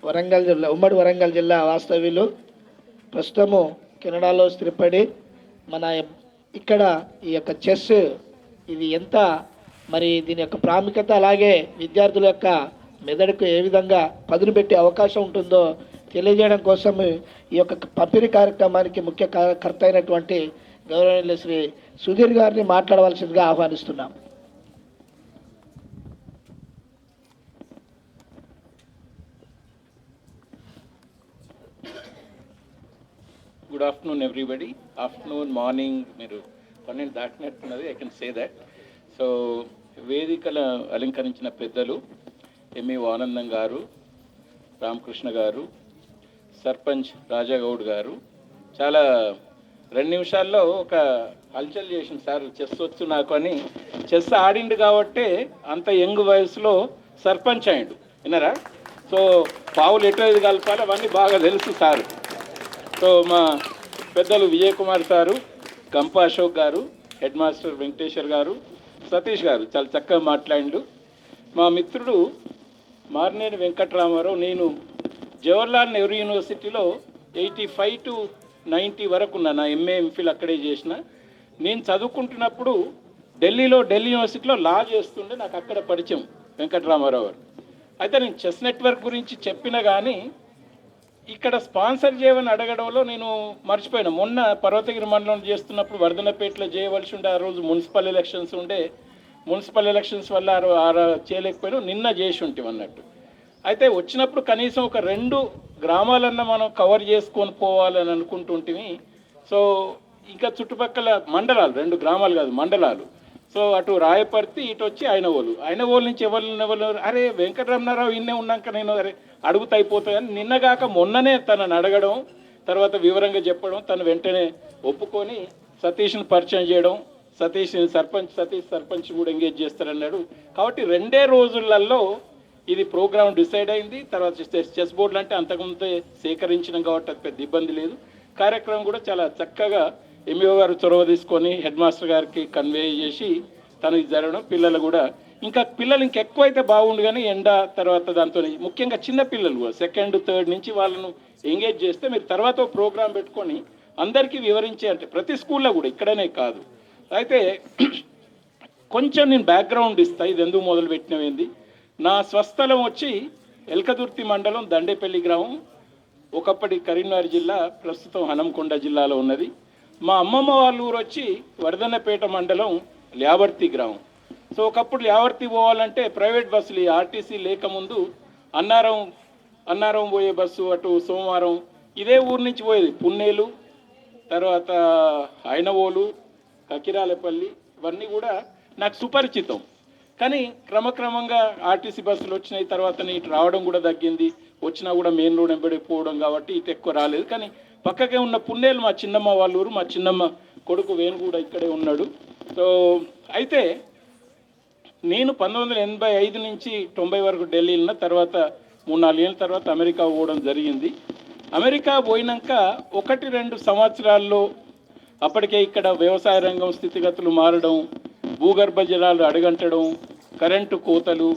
వరంగల్ జిల్లా, ఉమ్మడి వరంగల్ జిల్లా వాస్తవ్యులు, ప్రస్తుతము కెనడాలో స్థిరపడి మన ఇక్కడ ఈ యొక్క చెస్ ఇది ఎంత మరి దీని యొక్క ప్రాముఖ్యత, అలాగే విద్యార్థుల యొక్క మెదడుకు ఏ విధంగా పదును పెట్టే అవకాశం ఉంటుందో తెలియజేయడం కోసం ఈ యొక్క పంపిణీ కార్యక్రమానికి ముఖ్య కర్త అయినటువంటి గౌరవనీయులు శ్రీ సుధీర్ గారిని మాట్లాడవలసిందిగా ఆహ్వానిస్తున్నాం. Good afternoon everybody. Afternoon, morning మీరు 12 దాటినట్టున్నది, I can say that. So వేదికల అలంకరించిన పెద్దలు ఎంఈ ఆనందం గారు, రామకృష్ణ గారు, సర్పంచ్ రాజాగౌడ్ గారు చాలా 2 నిమిషాల్లో ఒక హల్చల్ చేసింది. సార్ చెస్ వచ్చు నాకు అని, చెస్ ఆడిండు కాబట్టే అంత యంగ్ వయసులో సర్పంచ్ అయిండు, విన్నారా? సో పావులు ఎటు ఐదు కలపాలి అవన్నీ బాగా తెలుసు సార్. సో మా పెద్దలు విజయ్ కుమార్ సారు, గంప అశోక్ గారు, హెడ్ మాస్టర్ వెంకటేశ్వర్ గారు, సతీష్ గారు చాలా చక్కగా మాట్లాడిండు. మా మిత్రుడు మార్నేని వెంకట్రామారావు, నేను జవహర్లాల్ నెహ్రూ యూనివర్సిటీలో 85 to 90 వరకు ఉన్నా, నా ఎంఏ ఎంఫిల్ అక్కడే చేసిన. నేను చదువుకుంటున్నప్పుడు ఢిల్లీ యూనివర్సిటీలో లా చేస్తుండే, నాకు అక్కడ పరిచయం వెంకట్రామారావు గారు. అయితే నేను చెస్ నెట్వర్క్ గురించి చెప్పినా కానీ ఇక్కడ స్పాన్సర్ చేయమని అడగడంలో నేను మర్చిపోయాను. మొన్న పర్వతగిరి మండలం చేస్తున్నప్పుడు వర్ధనపేటలో చేయవలసి ఉండే, ఆ రోజు మున్సిపల్ ఎలక్షన్స్ ఉండే, మున్సిపల్ ఎలక్షన్స్ వల్ల చేయలేకపోయాను, నిన్న చేసి ఉంటాం అన్నట్టు. అయితే వచ్చినప్పుడు కనీసం ఒక 2 గ్రామాలన్నా మనం కవర్ చేసుకొని పోవాలని అనుకుంటుంటివి. సో ఇంకా చుట్టుపక్కల మండలాలు, 2 గ్రామాలు కాదు మండలాలు. సో అటు రాయపర్తి, ఇటు వచ్చి ఆయనవోలు నుంచి ఎవరు అరే వెంకటరమణారావు ఇన్నే ఉన్నాక నేను అరే అడుగుతా అయిపోతాయని, నిన్నగాక మొన్ననే తనని అడగడం, తర్వాత వివరంగా చెప్పడం, తను వెంటనే ఒప్పుకొని సతీష్ని పరిచయం చేయడం, సతీష్ సర్పంచ్ కూడా ఎంగేజ్ చేస్తారన్నాడు. కాబట్టి 2 రోజులలో ఇది ప్రోగ్రామ్ డిసైడ్ అయింది. తర్వాత చెస్ బోర్డులు అంటే అంతకుముందే సేకరించినాం కాబట్టి అది పెద్ద ఇబ్బంది లేదు. కార్యక్రమం కూడా చాలా చక్కగా ఎంఈఓ గారు చొరవ తీసుకొని హెడ్ మాస్టర్ గారికి కన్వే చేసి తను ఇది జరగడం, పిల్లలు కూడా పిల్లలు ఇంకెక్కువ అయితే బాగుండు, కానీ ఎండ తర్వాత దాంతో ముఖ్యంగా చిన్న పిల్లలు కూడా 2nd, 3rd నుంచి వాళ్ళను ఎంగేజ్ చేస్తే మీరు తర్వాత ప్రోగ్రాం పెట్టుకొని అందరికీ వివరించే, అంటే ప్రతి స్కూల్లో కూడా ఇక్కడనే కాదు. అయితే కొంచెం నేను బ్యాక్గ్రౌండ్ ఇస్తా, ఇది ఎందుకు మొదలు పెట్టినవేంది. నా స్వస్థలం వచ్చి ఎల్కదుర్తి మండలం, దండేపల్లి గ్రామం, ఒకప్పటి కరీంనగర్ జిల్లా, ప్రస్తుతం హనంకొండ జిల్లాలో ఉన్నది. మా అమ్మమ్మ వాళ్ళ ఊరు వచ్చి వర్ధన్నపేట మండలం, ల్యావర్తి గ్రామం. సో ఒకప్పుడు ల్యావర్తి పోవాలంటే ప్రైవేట్ బస్సులు, ఆర్టీసీ లేకముందు అన్నారం పోయే బస్సు, అటు సోమవారం ఇదే ఊరు నుంచి పోయేది. పున్నేలు, తర్వాత ఐనవోలు, కకిరాలపల్లి, ఇవన్నీ కూడా నాకు సుపరిచితం. కానీ క్రమక్రమంగా ఆర్టీసీ బస్సులు వచ్చినాయి, తర్వాత ఇటు రావడం కూడా తగ్గింది. వచ్చినా కూడా మెయిన్ రోడ్ వెంబడిపోవడం కాబట్టి ఇటు ఎక్కువ రాలేదు. కానీ పక్కకే ఉన్న పున్నేలు మా చిన్నమ్మ వాళ్ళ ఊరు, మా చిన్నమ్మ కొడుకు వేణు కూడా ఇక్కడే ఉన్నాడు. సో అయితే నేను 1985 నుంచి 90 వరకు ఢిల్లీ ఉన్న తర్వాత 3-4 ఏళ్ళ తర్వాత అమెరికా పోవడం జరిగింది. అమెరికా పోయినాక 1-2 సంవత్సరాల్లో అప్పటికే ఇక్కడ వ్యవసాయ రంగం స్థితిగతులు మారడం, భూగర్భ జలాలు అడగంటడం, కరెంటు కోతలు,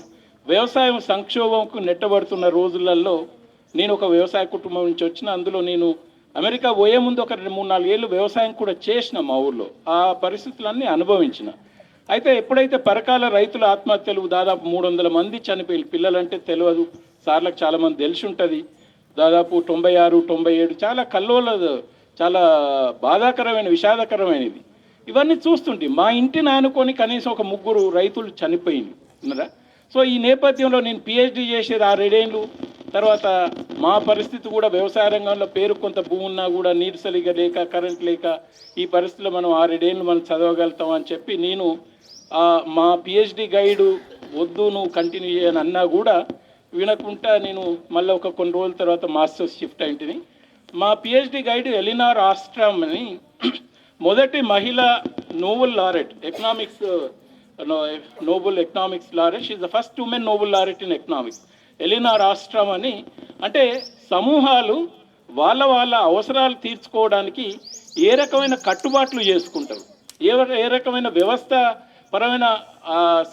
వ్యవసాయం సంక్షోభంకు నెట్టబడుతున్న రోజులలో నేను ఒక వ్యవసాయ కుటుంబం నుంచి వచ్చిన. అందులో నేను అమెరికా పోయే ముందు ఒక 3-4 ఏళ్ళు వ్యవసాయం కూడా చేసిన మా ఊళ్ళో, ఆ పరిస్థితులన్నీ అనుభవించిన. అయితే ఎప్పుడైతే పరకాల రైతుల ఆత్మహత్యలు దాదాపు 300 మంది చనిపోయి, పిల్లలంటే తెలియదు సార్లకు చాలామంది తెలిసి ఉంటుంది, దాదాపు 96, 97 చాలా చాలా బాధాకరమైన, విషాదకరమైనది. ఇవన్నీ చూస్తుంటే మా ఇంటిని ఆనుకొని కనీసం ఒక 3 రైతులు చనిపోయింది ఉన్నారా. సో ఈ నేపథ్యంలో నేను పిహెచ్డి చేసేది 6-7 ఏళ్ళు. తర్వాత మా పరిస్థితి కూడా వ్యవసాయ రంగంలో పేరు కొంత భూమి ఉన్నా కూడా నీరు సరిగా లేక, కరెంట్ లేక, ఈ పరిస్థితిలో మనం 6-7 ఏళ్ళు మనం చదవగలుగుతాం అని చెప్పి నేను మా పిహెచ్డి గైడు వద్దు నువ్వు కంటిన్యూ చేయని అన్నా కూడా వినకుండా నేను మళ్ళీ కొన్ని రోజుల తర్వాత మాస్టర్స్ షిఫ్ట్ అయింటిని. మా పిహెచ్డి గైడ్ ఎలినార్ ఆస్ట్రామ్ అని మొదటి మహిళా Nobel laureate, Nobel economics laureate. She is the first women Nobel laureate in economics, Elinor Ostrom అని. అంటే సమూహాలు వాళ్ళ అవసరాలు తీర్చుకోవడానికి ఏ రకమైన కట్టుబాట్లు చేసుకుంటారు, ఏ రకమైన వ్యవస్థ పరమైన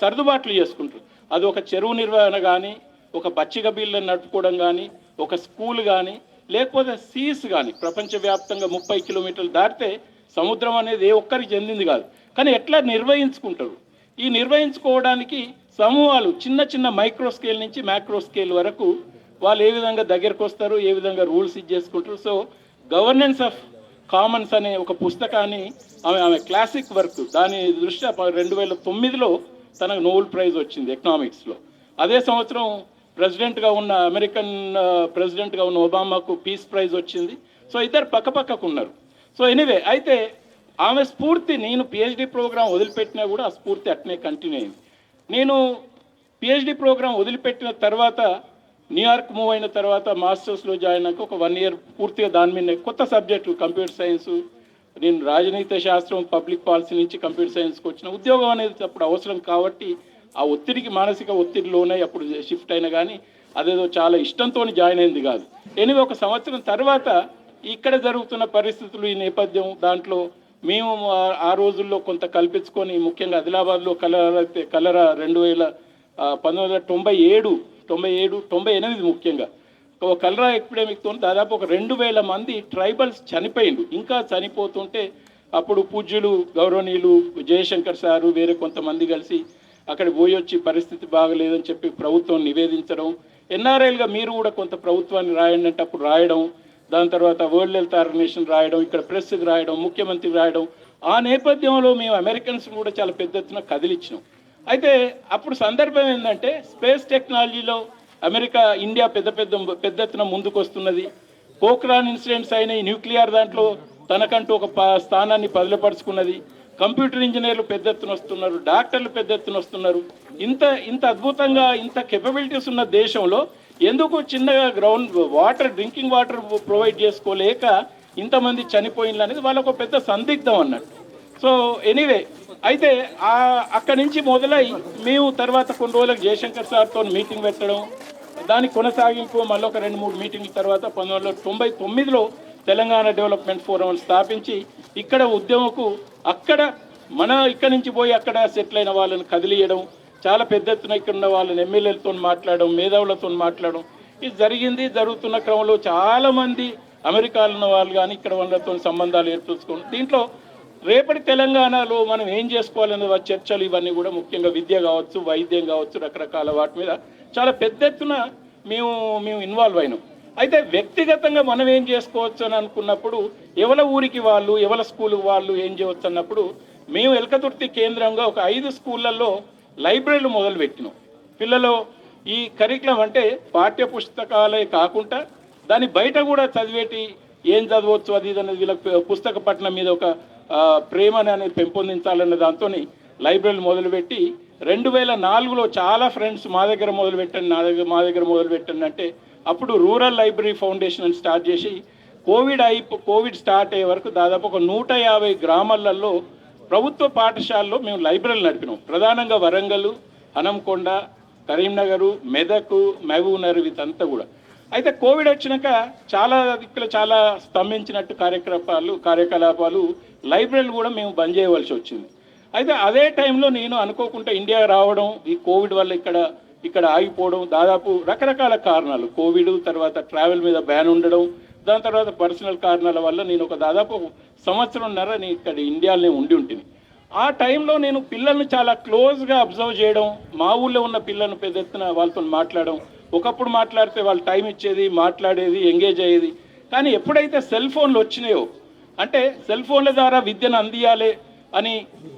సర్దుబాట్లు చేసుకుంటారు. అది ఒక చెరువు నిర్వహణ కానీ, ఒక పచ్చిక బిల్లను నడుపుకోవడం కానీ, ఒక స్కూల్ కానీ లేకపోతే సీస్ కానీ ప్రపంచవ్యాప్తంగా 30 కిలోమీటర్లు దాటితే సముద్రం అనేది ఏ ఒక్కరికి చెందింది కాదు. కానీ ఎట్లా నిర్వహించుకుంటారు? ఈ నిర్వహించుకోవడానికి సమూహాలు చిన్న చిన్న మైక్రో స్కేల్ నుంచి మ్యాక్రో స్కేల్ వరకు వాళ్ళు ఏ విధంగా దగ్గరకు వస్తారు, ఏ విధంగా రూల్స్ ఇచ్చేసుకుంటారు. సో గవర్నెన్స్ ఆఫ్ కామన్స్ అనే ఒక పుస్తకాన్ని ఆమె క్లాసిక్ వర్క్ దాని దృష్ట్యా 2009లో తనకు నోబెల్ ప్రైజ్ వచ్చింది ఎకనామిక్స్లో. అదే సంవత్సరం ప్రెసిడెంట్గా ఉన్న అమెరికన్ ప్రెసిడెంట్గా ఉన్న ఒబామాకు పీస్ ప్రైజ్ వచ్చింది. సో ఇద్దరు పక్కపక్కకు ఉన్నారు. సో ఎనీవే, అయితే ఆమె స్ఫూర్తి నేను పిహెచ్డి ప్రోగ్రాం వదిలిపెట్టినా కూడా ఆ స్ఫూర్తి అట్నే కంటిన్యూ అయింది. నేను పిహెచ్డి ప్రోగ్రాం వదిలిపెట్టిన తర్వాత న్యూయార్క్ మూవ్ అయిన తర్వాత మాస్టర్స్లో జాయిన్ అయ్యాక ఒక 1 ఇయర్ పూర్తిగా దాని మీద కొత్త సబ్జెక్టు కంప్యూటర్ సైన్సు, నేను రాజనీతి శాస్త్రం పబ్లిక్ పాలసీ నుంచి కంప్యూటర్ సైన్స్కి వచ్చిన ఉద్యోగం అనేది అప్పుడు అవసరం కాబట్టి ఆ ఒత్తిడికి మానసిక ఒత్తిడిలోనే అప్పుడు షిఫ్ట్ అయినా కానీ అదేదో చాలా ఇష్టంతో జాయిన్ అయింది కాదు. ఎనివే, ఒక సంవత్సరం తర్వాత ఇక్కడ జరుగుతున్న పరిస్థితులు ఈ నేపథ్యం దాంట్లో మేము ఆ రోజుల్లో కొంత కల్పించుకొని ముఖ్యంగా ఆదిలాబాద్లో కలరా 1997, 98 ముఖ్యంగా ఒక కలరా ఎపిడమిక్తో దాదాపు ఒక 2000 మంది ట్రైబల్స్ చనిపోయిండు. ఇంకా చనిపోతుంటే అప్పుడు పూజ్యులు గౌరవనీయులు జయశంకర్ సారు వేరే కొంతమంది కలిసి అక్కడికి పోయి వచ్చి పరిస్థితి బాగలేదని చెప్పి ప్రభుత్వం నివేదించడం, ఎన్ఆర్ఐలుగా మీరు కూడా కొంత ప్రభుత్వాన్ని రాయండి అంటే అప్పుడు రాయడం, దాని తర్వాత వరల్డ్ హెల్త్ ఆర్గనైజేషన్ రాయడం, ఇక్కడ ప్రెస్కి రాయడం, ముఖ్యమంత్రికి రాయడం. ఆ నేపథ్యంలో మేము అమెరికన్స్ కూడా చాలా పెద్ద ఎత్తున కదిలిచ్చినాం. అయితే అప్పుడు సందర్భం ఏంటంటే స్పేస్ టెక్నాలజీలో అమెరికా ఇండియా పెద్ద ఎత్తున ముందుకు వస్తున్నది. పోఖ్రాన్ ఇన్సిడెంట్స్ అయిన న్యూక్లియర్ దాంట్లో తనకంటూ ఒక స్థానాన్ని బదిలపరుచుకున్నది. కంప్యూటర్ ఇంజనీర్లు పెద్ద ఎత్తున వస్తున్నారు, డాక్టర్లు పెద్ద ఎత్తున వస్తున్నారు. ఇంత అద్భుతంగా ఇంత కెపబిలిటీస్ ఉన్న దేశంలో ఎందుకు చిన్నగా డ్రింకింగ్ వాటర్ ప్రొవైడ్ చేసుకోలేక ఇంతమంది చనిపోయింది అనేది వాళ్ళకు పెద్ద సందిగ్ధం అన్నట్టు. సో ఎనీవే, అయితే అక్కడి నుంచి మొదలై మేము తర్వాత కొన్ని రోజులకు జయశంకర్ సార్తో మీటింగ్ పెట్టడం, దాని కొనసాగింపు మళ్ళీ ఒక 2-3 మీటింగ్ల తర్వాత 1999లో తెలంగాణ డెవలప్మెంట్ ఫోరం స్థాపించి ఇక్కడ ఉద్యమకు ఇక్కడి నుంచి పోయి అక్కడ సెటిల్ అయిన వాళ్ళని కదిలియడం, చాలా పెద్ద ఎత్తున ఇక్కడ ఉన్న వాళ్ళని ఎమ్మెల్యేలతో మాట్లాడడం, మేధావులతో మాట్లాడడం ఇది జరుగుతున్న క్రమంలో చాలామంది అమెరికాలో ఉన్న వాళ్ళు కానీ ఇక్కడ వాళ్ళతో సంబంధాలు ఏర్పరచుకోవడం. దీంట్లో రేపటి తెలంగాణలో మనం ఏం చేసుకోవాలనే చర్చలు ఇవన్నీ కూడా ముఖ్యంగా విద్య కావచ్చు, వైద్యం కావచ్చు, రకరకాల వాటి మీద చాలా పెద్ద ఎత్తున మేము ఇన్వాల్వ్ అయినాం. అయితే వ్యక్తిగతంగా మనం ఏం చేసుకోవచ్చు అని అనుకున్నప్పుడు ఎవరి ఊరికి వాళ్ళు, ఎవరి స్కూల్ వాళ్ళు ఏం చేయవచ్చు అన్నప్పుడు మేము ఎల్కతుర్తి కేంద్రంగా ఒక 5 స్కూళ్ళల్లో లైబ్రరీలు మొదలుపెట్టినాం. పిల్లలు ఈ కరికులం అంటే పాఠ్య పుస్తకాలే కాకుండా దాని బయట కూడా చదివేటి ఏం చదవచ్చు అది ఇది అనేది వీళ్ళకి పుస్తక పఠనం మీద ఒక ప్రేమ అనేది పెంపొందించాలన్న దాంతో లైబ్రరీలు మొదలుపెట్టి 2004లో చాలా ఫ్రెండ్స్ మా దగ్గర మొదలుపెట్టండి అంటే అప్పుడు రూరల్ లైబ్రరీ ఫౌండేషన్ అని స్టార్ట్ చేసి కోవిడ్ స్టార్ట్ అయ్యే వరకు దాదాపు ఒక 150 గ్రామాలలో ప్రభుత్వ పాఠశాలలో మేము లైబ్రరీలు నడిపినాం. ప్రధానంగా వరంగల్, హనంకొండ, కరీంనగర్, మెదక్, మహబూబ్నగర్ ఇదంతా కూడా. అయితే కోవిడ్ వచ్చినాక చాలా స్తంభించినట్టు కార్యకలాపాలు లైబ్రరీలు కూడా మేము బంద్ చేయవలసి వచ్చింది. అయితే అదే టైంలో నేను అనుకోకుండా ఇండియా రావడం, ఈ కోవిడ్ వల్ల ఇక్కడ ఆగిపోవడం, దాదాపు రకరకాల కారణాలు, కోవిడ్ తర్వాత ట్రావెల్ మీద బ్యాన్ ఉండడం, దాని తర్వాత పర్సనల్ కారణాల వల్ల నేను ఒక దాదాపు 1.5 సంవత్సరం ఇక్కడ ఇండియాలోనే ఉంటుంది. ఆ టైంలో నేను పిల్లల్ని చాలా క్లోజ్గా అబ్జర్వ్ చేయడం, మా ఊళ్ళో ఉన్న పిల్లలను పెద్ద ఎత్తున వాళ్ళతో మాట్లాడడం. ఒకప్పుడు మాట్లాడితే వాళ్ళు టైం ఇచ్చేది, మాట్లాడేది, ఎంగేజ్ అయ్యేది. కానీ ఎప్పుడైతే సెల్ ఫోన్లు వచ్చినాయో, అంటే సెల్ ఫోన్ల ద్వారా విద్యను అందియాలి అని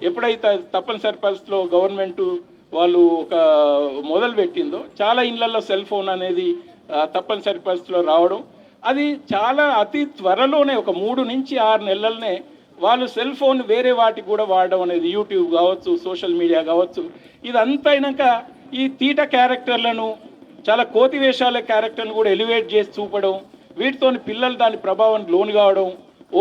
ఎప్పుడైతే తప్పనిసరి పరిస్థితిలో గవర్నమెంటు వాళ్ళు ఒక మొదలు పెట్టిందో, చాలా ఇళ్లలో సెల్ ఫోన్ అనేది తప్పనిసరి పరిస్థితిలో రావడం, అది చాలా అతి త్వరలోనే ఒక 3 నుంచి 6 నెలలనే వాళ్ళు సెల్ ఫోన్ వేరే వాటికి కూడా వాడడం అనేది, యూట్యూబ్ కావచ్చు, సోషల్ మీడియా కావచ్చు, ఇదంతా అయినాక ఈ తీట క్యారెక్టర్లను, చాలా కోతి వేషాల క్యారెక్టర్లను కూడా ఎలివేట్ చేసి చూపడం, వీటితో పిల్లలు దాని ప్రభావం లోను కావడం,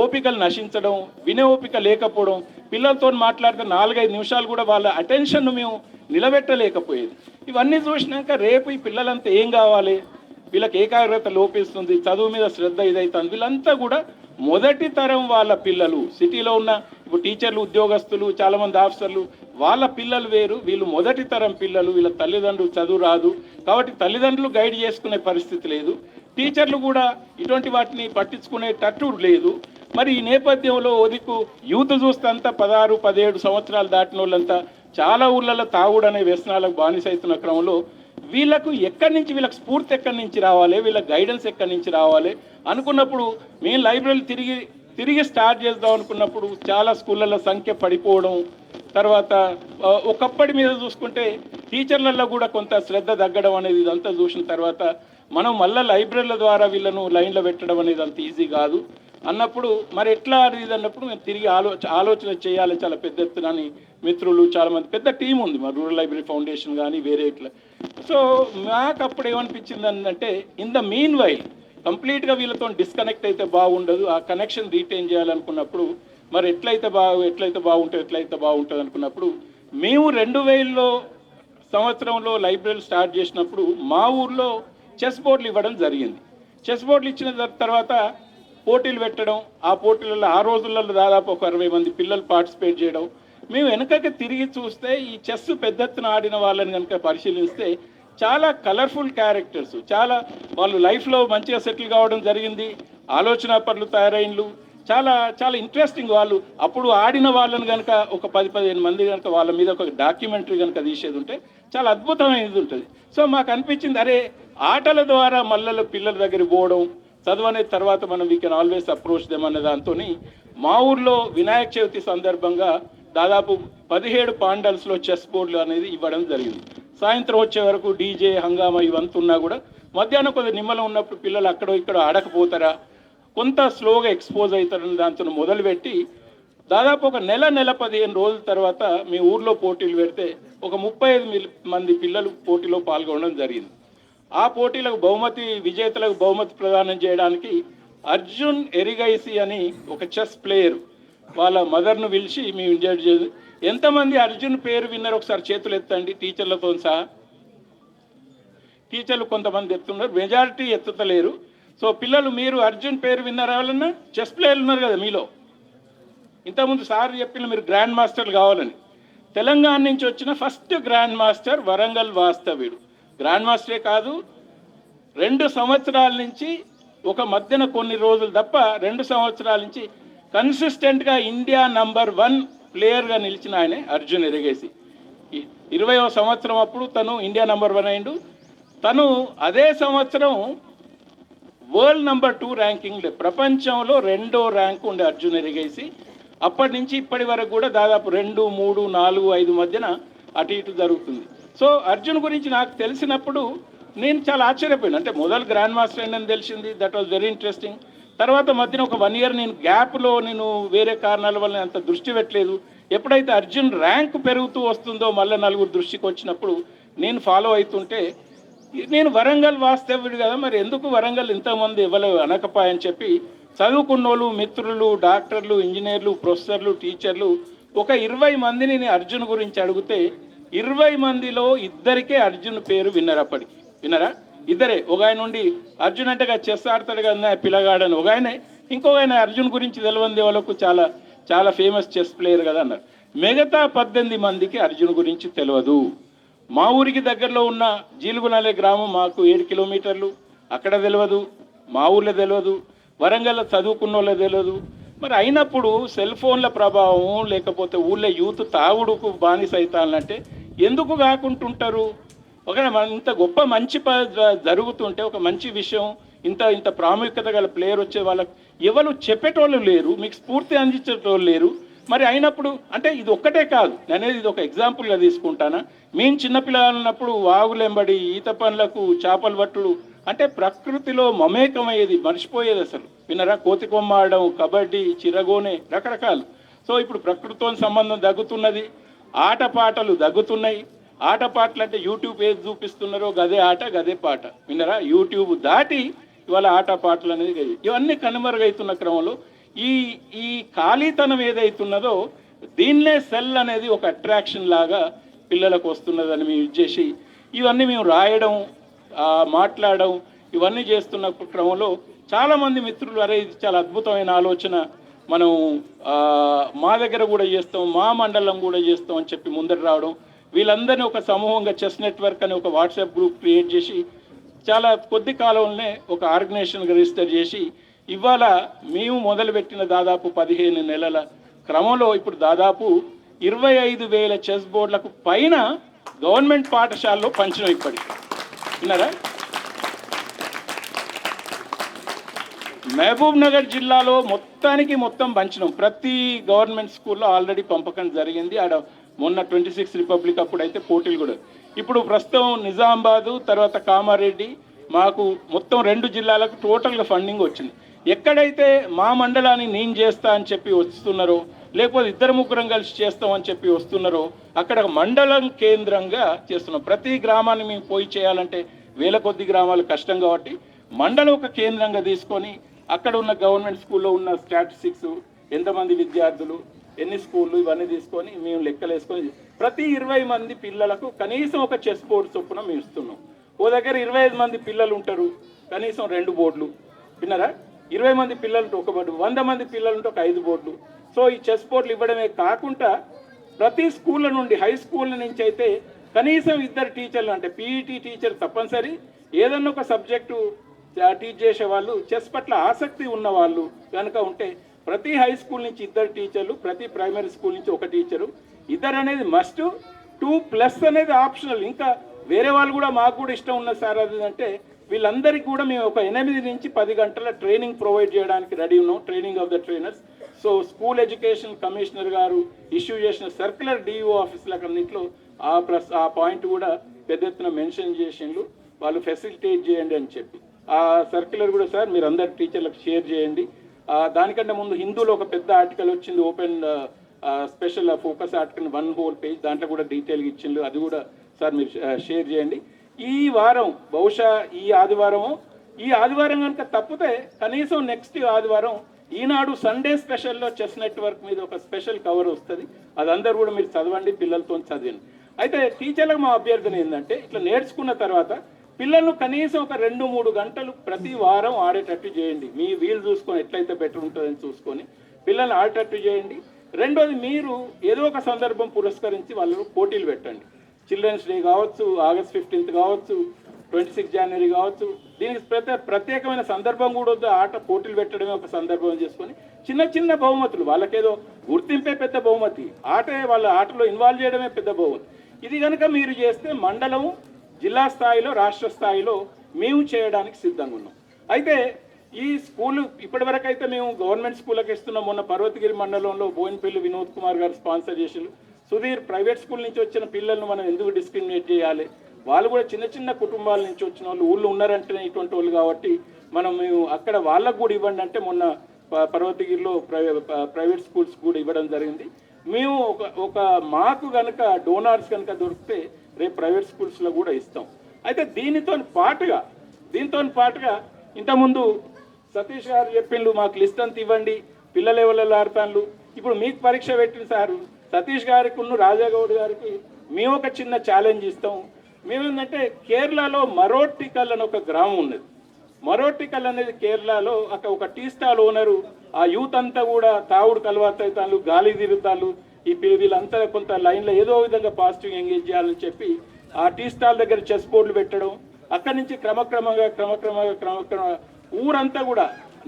ఓపికలు నశించడం, వినే ఓపిక లేకపోవడం, పిల్లలతో మాట్లాడితే 4-5 నిమిషాలు కూడా వాళ్ళ అటెన్షన్ను మేము నిలబెట్టలేకపోయేది. ఇవన్నీ చూసినాక రేపు ఈ పిల్లలంతా ఏం కావాలి, వీళ్ళకి ఏకాగ్రత లోపిస్తుంది, చదువు మీద శ్రద్ధ ఇదవుతుంది. వీళ్ళంతా కూడా మొదటి తరం వాళ్ళ పిల్లలు, సిటీలో ఉన్న ఇప్పుడు టీచర్లు, ఉద్యోగస్తులు, చాలామంది ఆఫీసర్లు, వాళ్ళ పిల్లలు వేరు, వీళ్ళు మొదటి తరం పిల్లలు, వీళ్ళ తల్లిదండ్రులు చదువు రాదు కాబట్టి తల్లిదండ్రులు గైడ్ చేసుకునే పరిస్థితి లేదు, టీచర్లు కూడా ఇటువంటి వాటిని పట్టించుకునేటట్టు లేదు. మరి ఈ నేపథ్యంలో ఒదికు యూత్ చూస్తే అంతా 16, 17 సంవత్సరాలు దాటిన వాళ్ళంతా చాలా ఊళ్ళల్లో తాగుడు అనే వ్యసనాలకు బానిసవుతున్న క్రమంలో వీళ్ళకు వీళ్ళకి స్ఫూర్తి ఎక్కడి నుంచి రావాలి, వీళ్ళ గైడెన్స్ ఎక్కడి నుంచి రావాలి అనుకున్నప్పుడు మేము లైబ్రరీ తిరిగి స్టార్ట్ చేద్దాం అనుకున్నప్పుడు చాలా స్కూళ్ళల్లో సంఖ్య పడిపోవడం, తర్వాత ఒకప్పటి మీద చూసుకుంటే టీచర్లలో కూడా కొంత శ్రద్ధ తగ్గడం అనేది ఇదంతా చూసిన తర్వాత మనం మళ్ళీ లైబ్రరీల ద్వారా వీళ్ళను లైన్లో పెట్టడం అనేది అంత ఈజీ కాదు అన్నప్పుడు మరి ఎట్లా అనేది అన్నప్పుడు మేము తిరిగి ఆలోచన చేయాలి చాలా పెద్ద ఎత్తున అని మిత్రులు చాలామంది పెద్ద టీం ఉంది మా రూరల్ లైబ్రరీ ఫౌండేషన్ కానీ వేరే ఇట్లా. సో మాకు అప్పుడు ఏమనిపించింది అంటే ఇన్ ద మీన్ వైల్ కంప్లీట్గా వీళ్ళతో డిస్కనెక్ట్ అయితే బాగుండదు, ఆ కనెక్షన్ రీటైన్ చేయాలనుకున్నప్పుడు మరి ఎట్లయితే బాగుంటుంది అనుకున్నప్పుడు మేము 2000 సంవత్సరంలో లైబ్రరీ స్టార్ట్ చేసినప్పుడు మా ఊర్లో చెస్ బోర్డులు ఇవ్వడం జరిగింది. చెస్ బోర్డులు ఇచ్చిన తర్వాత పోటీలు పెట్టడం, ఆ పోటీలలో ఆ రోజులలో దాదాపు ఒక 60 మంది పిల్లలు పార్టిసిపేట్ చేయడం. మేము వెనకకి తిరిగి చూస్తే ఈ చెస్ పెద్ద ఎత్తున ఆడిన వాళ్ళని కనుక పరిశీలిస్తే చాలా కలర్ఫుల్ క్యారెక్టర్స్, చాలా వాళ్ళు లైఫ్లో మంచిగా సెటిల్ కావడం జరిగింది, ఆలోచన పనులు తయారైనలు, చాలా చాలా ఇంట్రెస్టింగ్. వాళ్ళు అప్పుడు ఆడిన వాళ్ళని కనుక ఒక 10-15 మంది కనుక వాళ్ళ మీద ఒక డాక్యుమెంటరీ కనుక తీసేది ఉంటే చాలా అద్భుతమైనది ఉంటుంది. సో మాకు అనిపించింది అరే ఆటల ద్వారా మళ్ళీ పిల్లల దగ్గర పోవడం, చదువు అనేది తర్వాత మనం we can always approach them అనే దాంతో మా ఊర్లో వినాయక చవితి సందర్భంగా దాదాపు 17 పాండల్స్లో చెస్ బోర్డులు అనేది ఇవ్వడం జరిగింది. సాయంత్రం వచ్చే వరకు డీజే హంగామా ఇవంతా ఉన్నా కూడా మధ్యాహ్నం కొంత నిమ్మలం ఉన్నప్పుడు పిల్లలు అక్కడో ఇక్కడ ఆడకపోతారా, కొంత స్లోగా ఎక్స్పోజ్ అవుతారని దాంతో మొదలుపెట్టి దాదాపు ఒక నెల 15 రోజుల తర్వాత మీ ఊర్లో పోటీలు పెడితే ఒక 35 మంది పిల్లలు పోటీలో పాల్గొనడం జరిగింది. ఆ పోటీలకు విజేతలకు బహుమతి ప్రదానం చేయడానికి అర్జున్ ఎరిగైసి అని ఒక చెస్ ప్లేయర్ వాళ్ళ మదర్ను పిలిచి మేము ఎంజాయ్ చేసి ఎంతమంది అర్జున్ పేరు విన్నారు ఒకసారి చేతులు ఎత్తండి టీచర్లతో సహా. టీచర్లు కొంతమంది ఎత్తున్నారు, మెజారిటీ ఎత్తుతలేరు. సో పిల్లలు మీరు అర్జున్ పేరు విన్నారా? వాళ్ళన్నా చెస్ ప్లేయర్లు ఉన్నారు కదా మీలో. ఇంతకుముందు సార్ చెప్పిన మీరు గ్రాండ్ మాస్టర్లు కావాలని. తెలంగాణ నుంచి వచ్చిన ఫస్ట్ గ్రాండ్ మాస్టర్ వరంగల్ వాస్తవ్యుడు. గ్రాండ్ మాస్టరే కాదు, 2 సంవత్సరాల నుంచి ఒక మధ్యన కొన్ని రోజులు తప్ప 2 సంవత్సరాల నుంచి కన్సిస్టెంట్గా ఇండియా నంబర్ 1 ప్లేయర్గా నిలిచిన ఆయనే అర్జున్ ఎరిగేసి. 20వ సంవత్సరం అప్పుడు తను ఇండియా నంబర్ 1 అయిండు. తను అదే సంవత్సరం వరల్డ్ నంబర్ 2 ర్యాంకింగ్, ప్రపంచంలో 2వ ర్యాంకు ఉండే అర్జున్ ఎరిగేసి. అప్పటి నుంచి ఇప్పటి వరకు కూడా దాదాపు 2, 3, 4, 5 మధ్యన అటు ఇటు జరుగుతుంది. సో అర్జున్ గురించి నాకు తెలిసినప్పుడు నేను చాలా ఆశ్చర్యపోయాను. అంటే మొదలు గ్రాండ్ మాస్టర్ అని తెలిసింది, దట్ వాజ్ వెరీ ఇంట్రెస్టింగ్. తర్వాత మధ్యన ఒక 1 ఇయర్ నేను గ్యాప్లో నేను వేరే కారణాల వల్ల అంత దృష్టి పెట్టలేదు. ఎప్పుడైతే అర్జున్ ర్యాంక్ పెరుగుతూ వస్తుందో మళ్ళీ 4 దృష్టికి వచ్చినప్పుడు నేను ఫాలో అవుతుంటే నేను వరంగల్ వాస్తవ్యుడు కదా, మరి ఎందుకు వరంగల్ ఇంతమంది ఇవ్వలేవు అనకపాయని చెప్పి చదువుకున్న వాళ్ళు, మిత్రులు, డాక్టర్లు, ఇంజనీర్లు, ప్రొఫెసర్లు, టీచర్లు ఒక 20 మందిని నేను అర్జున్ గురించి అడిగితే 20 మందిలో 2కే అర్జున్ పేరు విన్నరు. అప్పటికి విన్నరా? 2. ఒక ఆయన నుండి అర్జున్ అంటే చెస్ ఆడతాడు కదా పిల్లగాడని ఒక ఆయన, ఇంకొక ఆయన అర్జున్ గురించి తెలియని వాళ్ళకు చాలా చాలా ఫేమస్ చెస్ ప్లేయర్ కదా అన్నారు. మిగతా 18 మందికి అర్జున్ గురించి తెలియదు. మా ఊరికి దగ్గరలో ఉన్న జీలుగునలే గ్రామం మాకు 7 కిలోమీటర్లు, అక్కడ తెలియదు, మా ఊళ్ళో తెలియదు, వరంగల్లో చదువుకున్న వాళ్ళే తెలియదు. మరి అయినప్పుడు సెల్ ఫోన్ల ప్రభావం లేకపోతే ఊళ్ళో యూత్ తాగుడుకు బానిస అవుతానంటే ఎందుకు కాకుంటుంటారు? ఒక ఇంత గొప్ప మంచి జరుగుతుంటే ఒక మంచి విషయం ఇంత ప్రాముఖ్యత గల ప్లేయర్ వచ్చే వాళ్ళకి ఎవరు చెప్పేటోళ్ళు లేరు, మీకు స్ఫూర్తి అందించేటోళ్ళు లేరు. మరి అయినప్పుడు అంటే ఇది ఒక్కటే కాదు, నేనేది ఇది ఒక ఎగ్జాంపుల్గా తీసుకుంటానా. మేము చిన్నపిల్లలు ఉన్నప్పుడు వాగులెంబడి ఈత పనులకు చేపలు పట్టుడు అంటే ప్రకృతిలో మమేకమయ్యేది, మర్చిపోయేది అసలు. వినరా? కోతి కొమ్మ ఆడడం, కబడ్డీ, చిరగోనే, రకరకాలు. సో ఇప్పుడు ప్రకృతితో సంబంధం దగ్గుతున్నది, ఆటపాటలు దగ్గుతున్నాయి. ఆటపాటలు అంటే యూట్యూబ్ ఏది చూపిస్తున్నారో గదే ఆట గదే పాట. వినరా? యూట్యూబ్ దాటి ఇవాళ ఆటపాటలు అనేది ఇవన్నీ కనుమరుగైతున్న క్రమంలో ఈ ఖాళీతనం ఏదైతున్నదో దీన్నే సెల్ అనేది ఒక అట్రాక్షన్ లాగా పిల్లలకు వస్తున్నదని మేము ఇచ్చేసి ఇవన్నీ మేము రాయడం, మాట్లాడడం ఇవన్నీ చేస్తున్న క్రమంలో చాలామంది మిత్రులు అరే ఇది చాలా అద్భుతమైన ఆలోచన, మనం మా దగ్గర కూడా చేస్తాం, మా మండలం కూడా చేస్తాం అని చెప్పి ముందర రావడం, వీళ్ళందరినీ ఒక సమూహంగా చెస్ నెట్వర్క్ అనే ఒక వాట్సాప్ గ్రూప్ క్రియేట్ చేసి చాలా కొద్ది కాలంలోనే ఒక ఆర్గనైజేషన్గా రిజిస్టర్ చేసి ఇవాళ మేము మొదలుపెట్టిన దాదాపు 15 నెలల క్రమంలో ఇప్పుడు దాదాపు 25,000 చెస్ బోర్డులకు పైన గవర్నమెంట్ పాఠశాలలో పంచినాం ఇప్పటికి. విన్నారా? మహబూబ్ నగర్ జిల్లాలో మొత్తం పంచినాం. ప్రతి గవర్నమెంట్ స్కూల్లో ఆల్రెడీ పంపకం జరిగింది. ఆడ మొన్న 26 రిపబ్లిక్ అప్పుడు అయితే పోటీలు కూడా. ఇప్పుడు ప్రస్తుతం నిజామాబాదు తర్వాత కామారెడ్డి మాకు మొత్తం 2 జిల్లాలకు టోటల్గా ఫండింగ్ వచ్చింది. ఎక్కడైతే మా మండలాన్ని నేను చేస్తా అని చెప్పి వస్తున్నారో, లేకపోతే 2-3 కలిసి చేస్తామని చెప్పి వస్తున్నారో అక్కడ మండలం కేంద్రంగా చేస్తున్నాం. ప్రతి గ్రామాన్ని మేము పోయి చేయాలంటే వేల కొద్ది గ్రామాలు కష్టం కాబట్టి మండలం ఒక కేంద్రంగా తీసుకొని అక్కడ ఉన్న గవర్నమెంట్ స్కూల్లో ఉన్న స్టాటిస్టిక్స్, ఎంతమంది విద్యార్థులు, ఎన్ని స్కూళ్ళు, ఇవన్నీ తీసుకొని మేము లెక్కలు వేసుకొని ప్రతి 20 మంది పిల్లలకు కనీసం ఒక చెస్ బోర్డు చొప్పున మేము ఇస్తున్నాం. ఓ దగ్గర 25 మంది పిల్లలు ఉంటారు, కనీసం 2 బోర్డులు. విన్నారా? 20 మంది పిల్లలుంటే ఒక బోర్డు, 100 మంది పిల్లలుంటే ఒక 5 బోర్డులు. సో ఈ చెస్ బోర్డులు ఇవ్వడమే కాకుండా ప్రతి స్కూళ్ళ నుండి, హై స్కూళ్ళ నుంచి అయితే కనీసం 2 టీచర్లు, అంటే పీఈటీ టీచర్ తప్పనిసరి, ఏదన్నా ఒక సబ్జెక్టు టీచ్ చేసే వాళ్ళు, చెస్ పట్ల ఆసక్తి ఉన్న వాళ్ళు కనుక ఉంటే ప్రతి హై స్కూల్ నుంచి 2 టీచర్లు, ప్రతి ప్రైమరీ స్కూల్ నుంచి 1 టీచరు. 2 అనేది మస్ట్, 2+ అనేది ఆప్షనల్. ఇంకా వేరే వాళ్ళు కూడా మాకు కూడా ఇష్టం ఉన్న సార్ అది అంటే వీళ్ళందరికీ కూడా మేము ఒక 8 నుంచి 10 గంటల ట్రైనింగ్ ప్రొవైడ్ చేయడానికి రెడీ ఉన్నాం, training of the trainers. So school education commissioner గారు ఇష్యూ చేసిన సర్క్యులర్ డిఓ ఆఫీసులకు అన్నింటిలో ఆ పాయింట్ కూడా పెద్ద ఎత్తున మెన్షన్ చేసిండ్రు, వాళ్ళు ఫెసిలిటేట్ చేయండి అని చెప్పి. ఆ సర్క్యులర్ కూడా సార్ మీరు అందరు టీచర్లకు షేర్ చేయండి. దానికంటే ముందు హిందూలో ఒక పెద్ద ఆర్టికల్ వచ్చింది, open special focus article 1 whole page, దాంట్లో కూడా డీటెయిల్గా ఇచ్చిండ్రు, అది కూడా సార్ మీరు షేర్ చేయండి. ఈ వారం బహుశా ఈ ఆదివారం కనుక తప్పితే కనీసం నెక్స్ట్ ఆదివారం ఈనాడు సండే స్పెషల్లో చెస్ నెట్వర్క్ మీద ఒక స్పెషల్ కవర్ వస్తుంది. అది అందరూ కూడా మీరు చదవండి, పిల్లలతో చదివండి. అయితే టీచర్లకు మా అభ్యర్థన ఏంటంటే ఇట్లా నేర్చుకున్న తర్వాత పిల్లలను కనీసం ఒక 2-3 గంటలు ప్రతి వారం ఆడేటట్టు చేయండి. మీ వీలు చూసుకొని ఎట్లయితే బెటర్ ఉంటుందని చూసుకొని పిల్లల్ని ఆడేటట్టు చేయండి. రెండోది, మీరు ఏదో ఒక సందర్భం పురస్కరించి వాళ్ళు పోటీలు పెట్టండి. చిల్డ్రన్స్ డే కావచ్చు, August 15th కావచ్చు, 26 January కావచ్చు. దీనికి ప్రత్యేకమైన సందర్భం కూడా వద్దు, ఆట పోటీలు పెట్టడమే ఒక సందర్భం చేసుకొని చిన్న బహుమతులు, వాళ్ళకేదో గుర్తింపే పెద్ద బహుమతి, వాళ్ళ ఆటలో ఇన్వాల్వ్ చేయడమే పెద్ద బహుమతి. ఇది కనుక మీరు చేస్తే మండలం, జిల్లా స్థాయిలో, రాష్ట్ర స్థాయిలో మేము చేయడానికి సిద్ధంగా ఉన్నాం. అయితే ఈ స్కూలు ఇప్పటివరకు అయితే మేము గవర్నమెంట్ స్కూళ్ళకి ఇస్తున్నాం. మొన్న పర్వతగిరి మండలంలో బోయినపల్లి వినోద్ కుమార్ గారు స్పాన్సర్ చేసి, సుధీర్ ప్రైవేట్ స్కూల్ నుంచి వచ్చిన పిల్లలను మనం ఎందుకు డిస్క్రిమినేట్ చేయాలి, వాళ్ళు కూడా చిన్న కుటుంబాల నుంచి వచ్చిన వాళ్ళు, ఊళ్ళో ఉన్నారంటేనే ఇటువంటి వాళ్ళు కాబట్టి మేము అక్కడ వాళ్ళకు కూడా ఇవ్వండి అంటే మొన్న పర్వతగిరిలో ప్రైవేట్ స్కూల్స్ కూడా ఇవ్వడం జరిగింది. మేము ఒక మాకు కనుక డోనార్స్ కనుక దొరికితే రేపు ప్రైవేట్ స్కూల్స్లో కూడా ఇస్తాం. అయితే దీనితో పాటుగా ఇంతకుముందు సతీష్ గారు చెప్పిండ్రు, మాకు లిస్ట్ అంతా ఇవ్వండి, పిల్లలు ఎవరు ఆడతాను. ఇప్పుడు మీకు పరీక్ష పెట్టిన సారు సతీష్ గారికి, రాజాగౌడ్ గారికి మేము ఒక చిన్న ఛాలెంజ్ ఇస్తాం. మేమేంటంటే కేరళలో మరోటికల్ అని ఒక గ్రామం ఉన్నది. మరోటికల్ అనేది కేరళలో అక్కడ ఒక టీ స్టాల్ ఓనరు, ఆ యూత్ అంతా కూడా తావుడు కలవాతాలు, గాలి తిరుగుతాలు, ఈ వీళ్ళంతా కొంత లైన్లో ఏదో విధంగా పాజిటివ్ ఎంగేజ్ చేయాలని చెప్పి ఆ టీ స్టాల్ దగ్గర చెస్ బోర్డులు పెట్టడం, అక్కడి నుంచి క్రమక్రమంగా ఊరంతా కూడా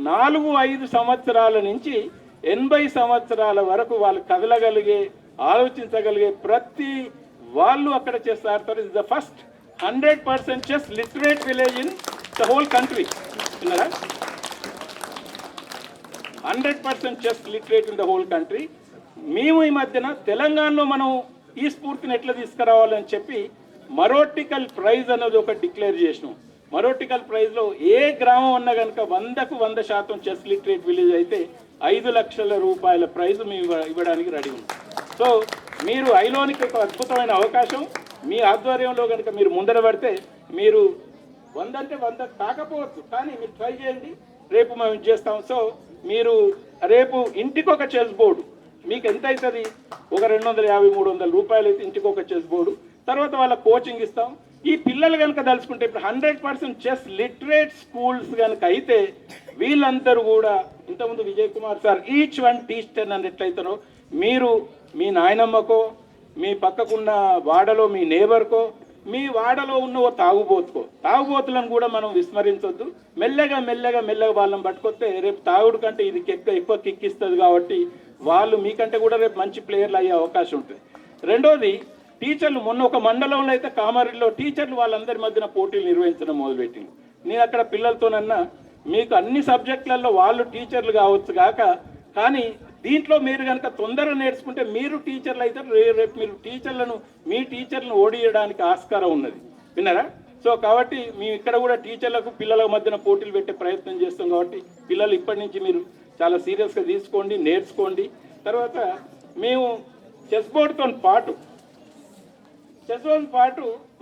4-5 సంవత్సరాల నుంచి 80 సంవత్సరాల వరకు వాళ్ళు కదలగలిగే, ఆలోచించగలిగే ప్రతి వాళ్ళు అక్కడ చెస్ ఆడతారు. Is the first 100% chess literate village in the whole country. విన్నారా? 100% chess literate in the whole country. మేము ఈ మధ్యన తెలంగాణలో మనం ఈ స్ఫూర్తిని ఎట్లా తీసుకురావాలని చెప్పి మరోటికల్ ప్రైజ్ అనేది ఒకటి డిక్లేర్ చేసినాం. మరోటికల్ ప్రైజ్లో ఏ గ్రామం అన్నా కనుక 100% చెస్ లిటరేట్ విలేజ్ అయితే 5 లక్షల రూపాయల ప్రైజ్ మేము ఇవ్వడానికి రెడీ ఉన్నాం. సో మీరు ఐలోనికి ఒక అద్భుతమైన అవకాశం, మీ ఆధ్వర్యంలో కనుక మీరు ముందర పడితే మీరు 100 అంటే 100 కాకపోవచ్చు, కానీ మీరు ట్రై చేయండి, రేపు మేము చేస్తాం. సో మీరు రేపు ఇంటికి ఒక చెస్ బోర్డు, మీకు ఎంత అవుతుంది, ఒక 250-300 రూపాయలు అయితే ఇంటికి ఒక చెస్ బోర్డు. తర్వాత వాళ్ళ కోచింగ్ ఇస్తాం. ఈ పిల్లలు కనుక తలుచుకుంటే ఇప్పుడు 100% చెస్ లిటరేట్ స్కూల్స్ కనుక అయితే వీళ్ళందరూ కూడా ఇంతకుముందు Vijay Kumar sir each one teach 10 అని ఎట్లయితారో మీరు మీ నాయనమ్మకో మీ పక్కకున్న వాడలో మీ నేబర్కో మీ వాడలో ఉన్న ఓ తాగుబోతులను కూడా మనం విస్మరించొద్దు. మెల్లగా మెల్లగా మెల్లగా వాళ్ళని పట్టుకొస్తే రేపు తాగుడు కంటే ఇది ఎక్కువ కిక్కిస్తుంది కాబట్టి వాళ్ళు మీకంటే కూడా రేపు మంచి ప్లేయర్లు అయ్యే అవకాశం ఉంటుంది. రెండోది టీచర్లు, మొన్న ఒక మండలంలో అయితే కామారెడ్డిలో టీచర్లు వాళ్ళందరి మధ్యన పోటీలు నిర్వహించడం మొదలుపెట్టింది. నేను అక్కడ పిల్లలతోనన్నా మీకు అన్ని సబ్జెక్టులలో వాళ్ళు టీచర్లు కావచ్చు కాక, కానీ దీంట్లో మీరు కనుక తొందరగా నేర్చుకుంటే మీరు టీచర్లు అయితే రేపు మీరు మీ టీచర్లను ఓడియడానికి ఆస్కారం ఉన్నది. విన్నారా? సో కాబట్టి మేము ఇక్కడ కూడా టీచర్లకు పిల్లల మధ్యన పోటీలు పెట్టే ప్రయత్నం చేస్తాం కాబట్టి పిల్లలు ఇప్పటి నుంచి మీరు చాలా సీరియస్గా తీసుకోండి, నేర్చుకోండి. తర్వాత మేము చెస్ బోర్డుతో పాటు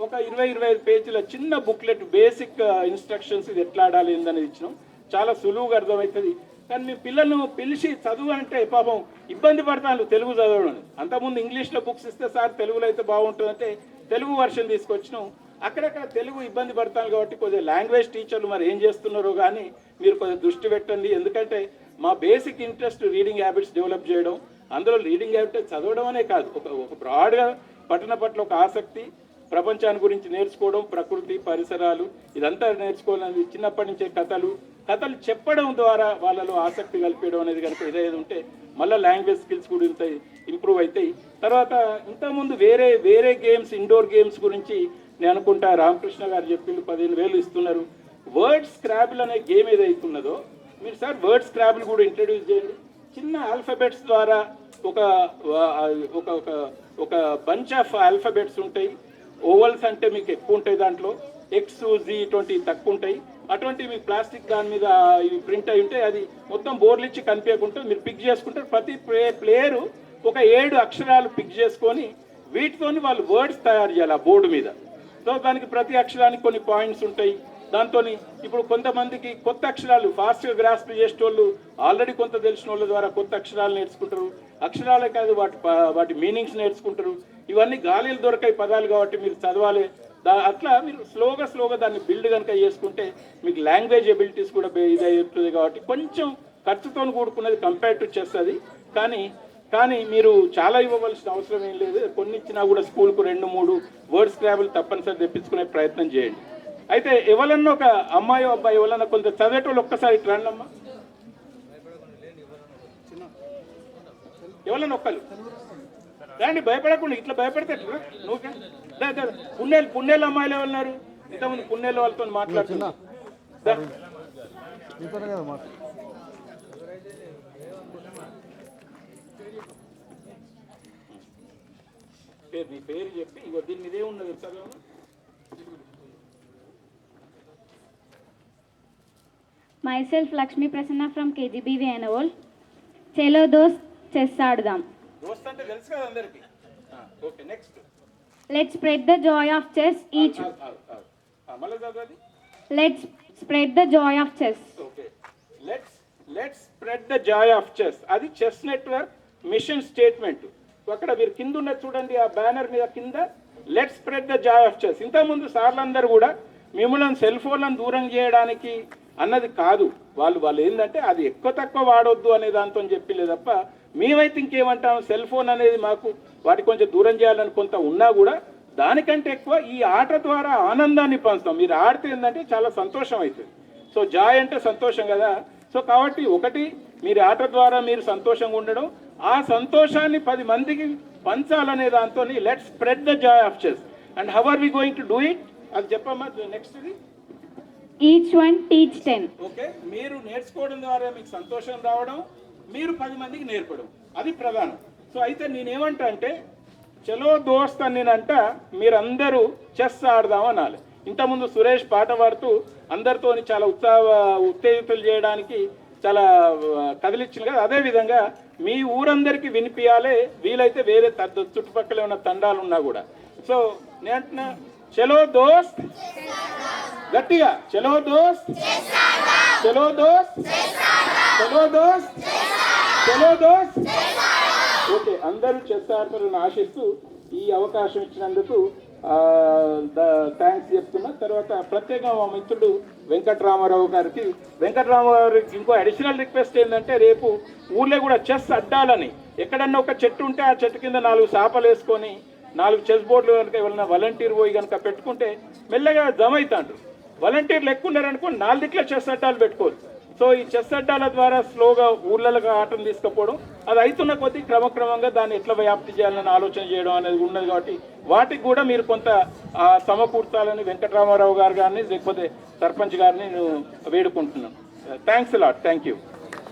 ఒక 20-25 పేజీల చిన్న బుక్లెట్ బేసిక్ ఇన్స్ట్రక్షన్స్ ఇది ఎట్లా ఆడాలి ఏందనేది ఇచ్చినాం. చాలా సులువుగా అర్థమవుతుంది. కానీ మీ పిల్లలను పిలిచి చదువు అంటే పాపం ఇబ్బంది పడతాను తెలుగు చదవడం. అంతకుముందు ఇంగ్లీష్లో బుక్స్ ఇస్తే సార్ తెలుగులో అయితే బాగుంటుందంటే తెలుగు వర్షన్ తీసుకొచ్చినాం. అక్కడక్కడ తెలుగు ఇబ్బంది పడతాను కాబట్టి కొద్దిగా లాంగ్వేజ్ టీచర్లు మరి ఏం చేస్తున్నారో కానీ మీరు కొద్దిగా దృష్టి పెట్టండి. ఎందుకంటే మా basic interest reading habits develop చేయడం. అందులో రీడింగ్ హ్యాబిట్ చదవడం అనే కాదు, ఒక బ్రాడ్గా పఠన పట్ల ఒక ఆసక్తి, ప్రపంచాన్ని గురించి నేర్చుకోవడం, ప్రకృతి పరిసరాలు ఇదంతా నేర్చుకోవాలని చిన్నప్పటి నుంచే కథలు చెప్పడం ద్వారా వాళ్ళలో ఆసక్తి కలిపేయడం అనేది కనుక ఇదేది ఉంటే మళ్ళీ లాంగ్వేజ్ స్కిల్స్ కూడా ఇంప్రూవ్ అవుతాయి. తర్వాత ఇంతకుముందు వేరే గేమ్స్, ఇండోర్ గేమ్స్ గురించి నేను అనుకుంటా రామకృష్ణ గారు చెప్పిండు 15,000 ఇస్తున్నారు. వర్డ్ స్క్రాబుల్ అనే గేమ్ ఏదైతున్నదో మీరు సార్ వర్డ్ స్క్రాబుల్ కూడా ఇంట్రడ్యూస్ చేయండి. చిన్న ఆల్ఫాబెట్స్ ద్వారా ఒక బంచ్ ఆఫ్ ఆల్ఫాబెట్స్ ఉంటాయి. ఓవల్స్ అంటే మీకు ఎక్కువ ఉంటాయి, దాంట్లో ఎక్స్ జీ ఇటువంటివి తక్కువ ఉంటాయి. అటువంటి మీకు ప్లాస్టిక్ దాని మీద ఇవి ప్రింట్ అయి ఉంటాయి. అది మొత్తం బోర్డులు ఇచ్చి కనిపించకుంటే మీరు పిక్ చేసుకుంటారు. ప్రతి ప్లేయరు ఒక 7 అక్షరాలు పిక్ చేసుకొని వీటితోని వాళ్ళు వర్డ్స్ తయారు చేయాలి ఆ బోర్డు మీద. సో దానికి ప్రతి అక్షరానికి కొన్ని పాయింట్స్ ఉంటాయి. దాంతో ఇప్పుడు కొంతమందికి కొత్త అక్షరాలు ఫాస్ట్గా గ్రాస్ప్ చేసేటోళ్ళు ఆల్రెడీ కొంత తెలిసిన వాళ్ళ ద్వారా కొత్త అక్షరాలు నేర్చుకుంటారు. అక్షరాలే కాదు వాటి మీనింగ్స్ నేర్చుకుంటారు. ఇవన్నీ గాలిలు దొరకాయి పదాలు కాబట్టి మీరు చదవాలి. అట్లా మీరు స్లోగా దాన్ని బిల్డ్ కనుక చేసుకుంటే మీకు లాంగ్వేజ్ ఎబిలిటీస్ కూడా ఇది అవుతుంది. కాబట్టి కొంచెం ఖర్చుతో కూడుకున్నది కంపేర్ టు చెస్ అది. కానీ మీరు చాలా ఇవ్వవలసిన అవసరం ఏం లేదు. కొన్ని ఇచ్చినా కూడా స్కూల్కు 2-3 వర్డ్ స్క్రాబుల్ తప్పనిసరి తెప్పించుకునే ప్రయత్నం చేయండి. అయితే ఎవరన్నా ఒక అమ్మాయో అబ్బాయి ఎవరన్నా కొంత చదివేటోళ్ళు ఒక్కసారి ఇట్లా రండి అమ్మా, ఎవరన్నా ఒక్కరు రండి, భయపడకుండా. ఇట్లా భయపడితే నువ్వు పుణ్యేళ్ళు అమ్మాయిలు ఎవరున్నారు? ఇంతకుముందు పుణ్యేళ్ళ వాళ్ళతో మాట్లాడుతున్నా. నీ పేరు చెప్పి ఇగో దీన్ని ఇదే ఉన్నది చదువు. Myself Lakshmi Prasanna from KGBV Anavol. Chelo dost chess ఆడదాం. దోస్త్ అంటే తెలుసు కదా అందరికి. Okay next. Let's spread the joy of chess each. మళ్ళీ చదవాలి. Let's spread the joy of chess. Okay let's spread the joy of chess. అది chess network mission statement. అక్కడ మీరు కింద ఉన్నది చూడండి, ఆ బ్యానర్ మీద కింద let's spread the joy of chess. ఇంతకుముందు సార్లందరూ కూడా మిమ్మల్ని సెల్ ఫోన్లను దూరం చేయడానికి అన్నది కాదు. వాళ్ళు ఏంటంటే అది ఎక్కువ తక్కువ వాడొద్దు అనే దాంతో చెప్పలే తప్ప మేమైతే ఇంకేమంటాం, సెల్ ఫోన్ అనేది మాకు వాటి కొంచెం దూరం చేయాలని కొంత ఉన్నా కూడా దానికంటే ఎక్కువ ఈ ఆట ద్వారా ఆనందాన్ని పంచుతాం. మీరు ఆడితే ఏంటంటే చాలా సంతోషం అవుతుంది. సో జాయ్ అంటే సంతోషం కదా. సో కాబట్టి ఒకటి మీరు ఆట ద్వారా మీరు సంతోషంగా ఉండడం, ఆ సంతోషాన్ని 10 మందికి పంచాలనే దాంతో let's spread the joy of chess. And how are we going to do it అది చెప్పమ్మా. నెక్స్ట్ ఇది Each one teach 10. ఓకే, మీరు నేర్చుకోవడం ద్వారా మీకు సంతోషం రావడం, మీరు 10 మందికి నేర్పడం, అది ప్రధానం. సో అయితే నేనేమంటా అంటే చలో దోస్త్ అని నేనంట మీరందరూ చెస్ ఆడదాం అనాలి. ఇంతకుముందు సురేష్ పాట పాడుతూ అందరితో చాలా ఉత్తేజితులు చేయడానికి చాలా కదిలిచ్చింది కదా. అదేవిధంగా మీ ఊరందరికీ వినిపించాలి, వీలైతే వేరే చుట్టుపక్కల ఉన్న తండాలు ఉన్నా కూడా. సో నేను చలో దోస్త్, గట్టిగా చలో దోస్త్, చలో దోస్త్, చలో దోస్త్, చలో దోస్త్. ఓకే, అందరూ చెస్ ఆడతారని ఆశిస్తూ ఈ అవకాశం ఇచ్చినందుకు థ్యాంక్స్ చెప్తున్నా. తర్వాత ప్రత్యేకంగా మా మిత్రుడు వెంకట్రామారావు గారికి. వెంకట్రామారావు గారికి ఇంకో అడిషనల్ రిక్వెస్ట్ ఏంటంటే, రేపు ఊర్లో కూడా చెస్ అడ్డాలని, ఎక్కడన్నా ఒక చెట్టు ఉంటే ఆ చెట్టు కింద 4 చాపలు వేసుకొని 4 చెస్ బోర్డులు కనుక ఎవరైనా వాలంటీర్ పోయి కనుక పెట్టుకుంటే మెల్లగా జమ అవుతాండ్రు. వాలంటీర్లు ఎక్కువ ఉన్నారనుకో 4 దిక్కుల చెస్ అడ్డాలు పెట్టుకోవచ్చు. సో ఈ చెస్ అడ్డాల ద్వారా స్లోగా ఊళ్ళకి ఆటను తీసుకుపోవడం, అది అవుతున్న కొద్దీ క్రమక్రమంగా దాన్ని ఎట్లా వ్యాప్తి చేయాలని ఆలోచన చేయడం అనేది ఉన్నది. కాబట్టి వాటికి కూడా మీరు కొంత సమకూర్చాలని వెంకటరామారావు గారు కానీ లేకపోతే సర్పంచ్ గారిని నేను వేడుకుంటున్నాను. Thanks lot. Thank you.